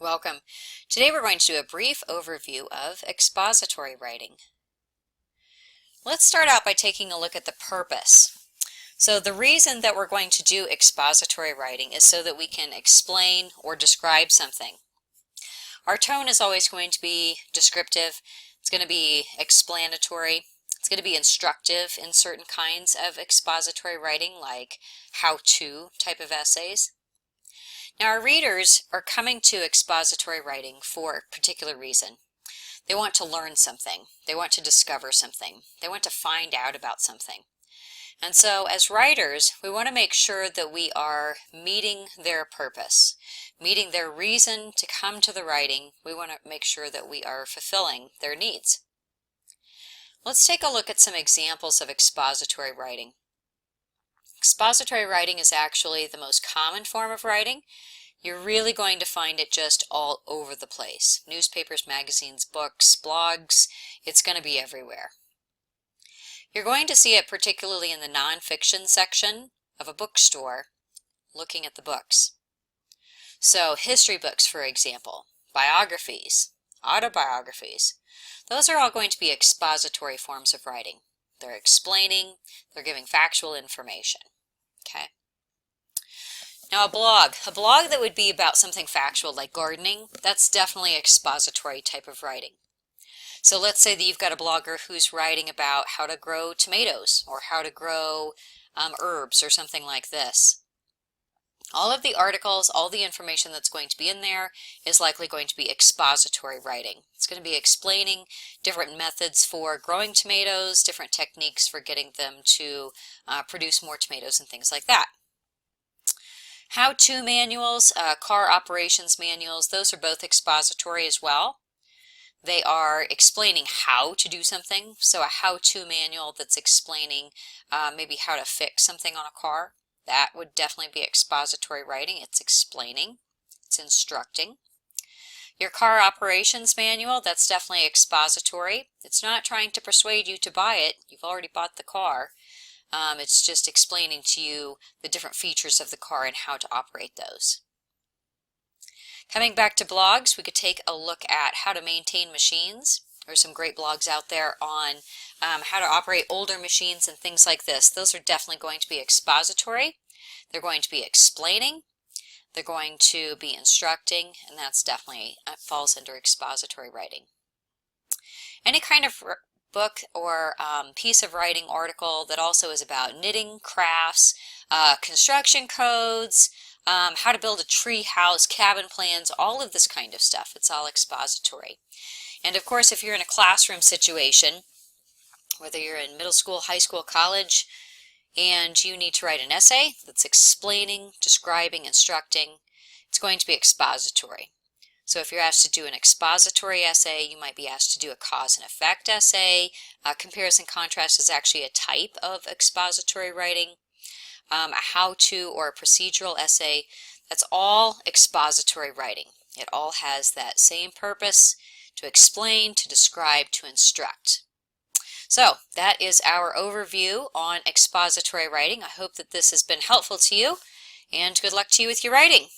Welcome. Today we're going to do a brief overview of expository writing. Let's start out by taking a look at the purpose. So the reason that we're going to do expository writing is so that we can explain or describe something. Our tone is always going to be descriptive. It's going to be explanatory. It's going to be instructive in certain kinds of expository writing, like how-to type of essays. Now, our readers are coming to expository writing for a particular reason. They want to learn something. They want to discover something. They want to find out about something. And so, as writers, we want to make sure that we are meeting their purpose, meeting their reason to come to the writing. We want to make sure that we are fulfilling their needs. Let's take a look at some examples of expository writing. Expository writing is actually the most common form of writing. You're really going to find it just all over the place. Newspapers, magazines, books, blogs, it's going to be everywhere. You're going to see it particularly in the nonfiction section of a bookstore, looking at the books. So history books, for example, biographies, autobiographies, those are all going to be expository forms of writing. They're explaining, they're giving factual information. Okay. Now a blog that would be about something factual like gardening, that's definitely expository type of writing. So let's say that you've got a blogger who's writing about how to grow tomatoes or how to grow herbs or something like this. All of the articles, all the information that's going to be in there is likely going to be expository writing. It's going to be explaining different methods for growing tomatoes, different techniques for getting them to produce more tomatoes and things like that. How-to manuals, car operations manuals, those are both expository as well. They are explaining how to do something. So a how-to manual that's explaining maybe how to fix something on a car. That would definitely be expository writing. It's explaining, it's instructing. Your car operations manual, that's definitely expository. It's not trying to persuade you to buy it. You've already bought the car. It's just explaining to you the different features of the car and how to operate those. Coming back to blogs, we could take a look at how to maintain machines. There's some great blogs out there on how to operate older machines and things like this. Those are definitely going to be expository. They're going to be explaining. They're going to be instructing, and that's definitely falls under expository writing. Any kind of book or piece of writing article that also is about knitting, crafts, construction codes, how to build a tree house, cabin plans, all of this kind of stuff. It's all expository. And of course, if you're in a classroom situation, whether you're in middle school, high school, college, and you need to write an essay that's explaining, describing, instructing, it's going to be expository. So if you're asked to do an expository essay, you might be asked to do a cause and effect essay. Comparison contrast is actually a type of expository writing. A how-to or a procedural essay, that's all expository writing. It all has that same purpose: to explain, to describe, to instruct. So that is our overview on expository writing. I hope that this has been helpful to you, and good luck to you with your writing.